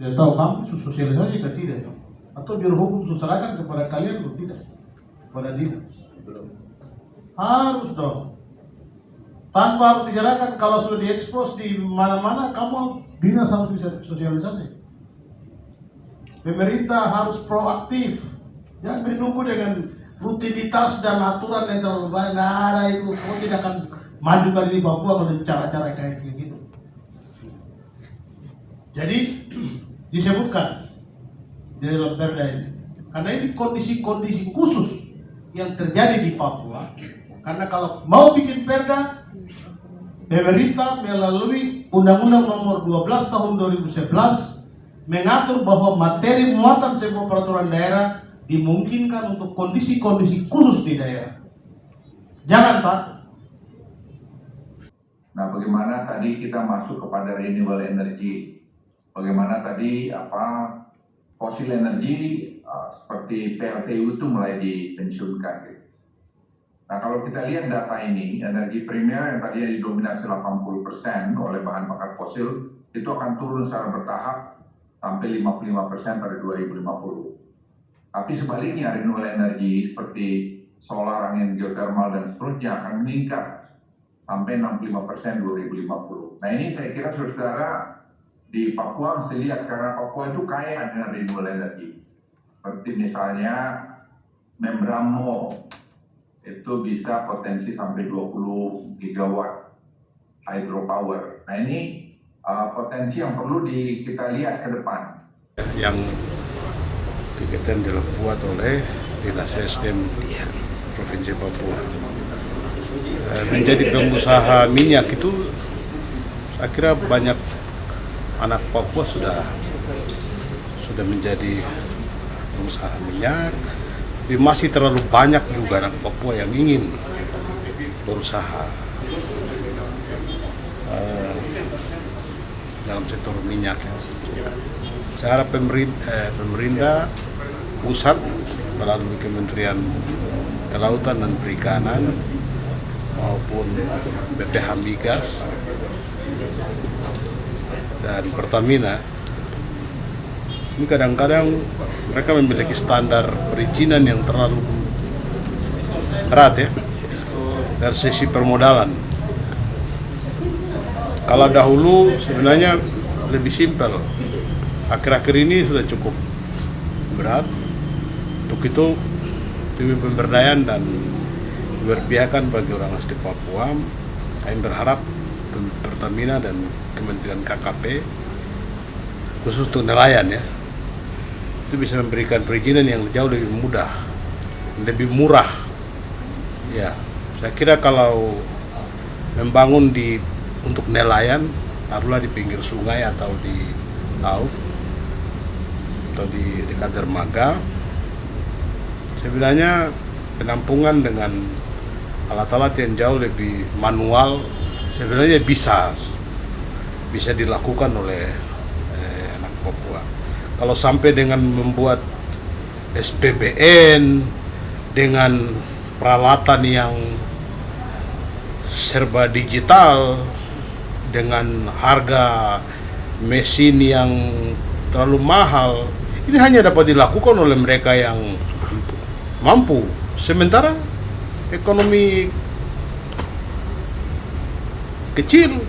Tidak tahu kamu sosialisasi ke tidak? Atau biro hukum serahkan kepada kalian atau tidak? Kepada dinas? Harus dong. Tanpa harus diserahkan, kalau sudah diekspos di mana-mana, kamu dinas harus bisa sosialisasi. Pemerintah harus proaktif. Jangan menunggu dengan rutinitas dan aturan yang terlalu banyak. Nah, ada itu, kau tidak akan maju kali di Papua kalau cara-cara kayak gitu. Jadi disebutkan di dalam perda ini, karena ini kondisi-kondisi khusus yang terjadi di Papua. Karena kalau mau bikin perda, pemerintah melalui Undang-Undang Nomor 12 Tahun 2011 mengatur bahwa materi muatan sebuah peraturan daerah dimungkinkan untuk kondisi-kondisi khusus di daerah. Jangan takut. Nah, bagaimana tadi kita masuk kepada renewable energy? Bagaimana tadi fosil energi seperti PLTU itu mulai dipensiunkan. Gitu. Nah, kalau kita lihat data ini, energi primer yang tadinya didominasi 80% oleh bahan bakar fosil itu akan turun secara bertahap sampai 55% pada 2050. Tapi sebaliknya renewable energy seperti solar, angin geothermal dan seterusnya akan meningkat sampai 65% 2050. Nah, ini saya kira saudara di Papua mesti lihat, karena Papua itu kaya dengan renewable energy. Seperti misalnya Membramo itu bisa potensi sampai 20 gigawatt hydropower. Nah, ini potensi yang perlu kita lihat ke depan. Yang kegiatan dilakukan oleh Dinas SDM Provinsi Papua. Menjadi pengusaha minyak itu, saya kira banyak anak Papua sudah menjadi pengusaha minyak. Tapi masih terlalu banyak juga anak Papua yang ingin berusaha dalam sektor minyak. Saya harap pemerintah pusat melalui Kementerian Kelautan dan Perikanan maupun BPH Migas dan Pertamina, ini kadang-kadang mereka memiliki standar perizinan yang terlalu berat ya, dari sisi permodalan. Kalau dahulu sebenarnya lebih simpel, akhir-akhir ini sudah cukup berat. Untuk itu demi pemberdayaan dan keberpihakan bagi orang asli Papua, kami berharap Pertamina dan Kementerian KKP khusus untuk nelayan ya, itu bisa memberikan perizinan yang jauh lebih mudah, lebih murah. Ya, saya kira kalau membangun untuk nelayan, taruhlah di pinggir sungai atau di laut atau di dekat dermaga, sebenarnya penampungan dengan alat-alat yang jauh lebih manual sebenarnya bisa dilakukan oleh anak Papua. Kalau sampai dengan membuat SPBN dengan peralatan yang serba digital dengan harga mesin yang terlalu mahal, ini hanya dapat dilakukan oleh mereka yang mampu. Sementara ekonomi kecil,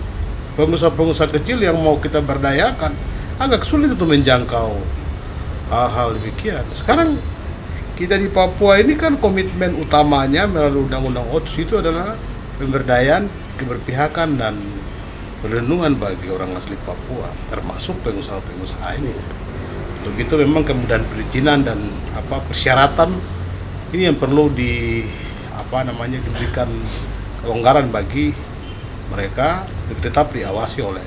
pengusaha-pengusaha kecil yang mau kita berdayakan, agak sulit untuk menjangkau hal-hal demikian. Sekarang kita di Papua ini kan komitmen utamanya melalui Undang-Undang OTS itu adalah pemberdayaan, keberpihakan dan perlindungan bagi orang asli Papua, termasuk pengusaha-pengusaha ini. Untuk itu memang kemudahan perizinan dan persyaratan ini yang perlu diberikan kelonggaran bagi mereka, tetap diawasi oleh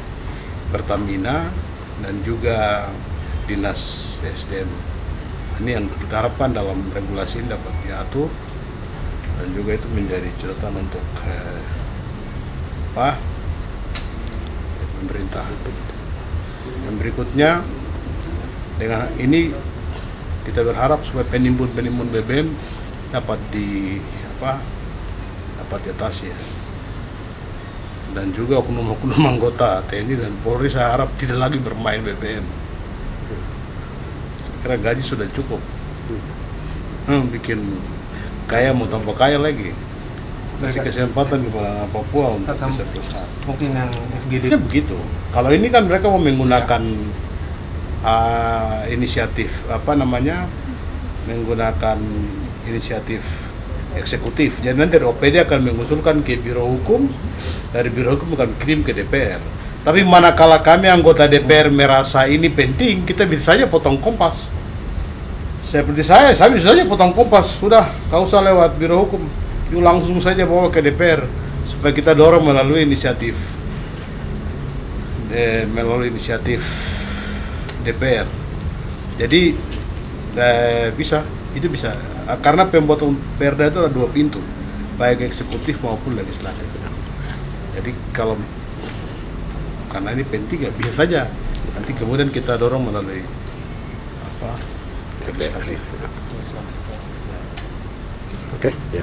Pertamina dan juga Dinas SDM. Ini yang kita harapkan dalam regulasi ini dapat diatur dan juga itu menjadi catatan untuk pemerintah. Yang berikutnya, dengan ini kita berharap supaya penimbun BBM dapat diatasi ya. Dan juga oknum-oknum anggota TNI dan Polri saya harap tidak lagi bermain BBM. kira gaji sudah cukup. Bikin kaya mau tambah kaya lagi. Kasih kesempatan kepada Papua untuk bisa berusaha. Mungkin yang FGD Ya begitu. Kalau ini kan mereka mau menggunakan inisiatif menggunakan inisiatif eksekutif. Jadi nanti OPD akan mengusulkan ke Biro Hukum, dari Biro Hukum akan kirim ke DPR. Tapi manakala kami anggota DPR merasa ini penting, kita bisa saja potong Kompas. Seperti saya bisa saja potong Kompas. Sudah, kau usah lewat Biro Hukum. Yuk langsung saja bawa ke DPR supaya kita dorong melalui inisiatif DPR. Jadi itu bisa karena pembuatan perda itu ada 2 pintu, baik eksekutif maupun legislatif. Jadi karena ini penting ya bisa saja nanti kemudian kita dorong melalui legislatif. Oke, ya.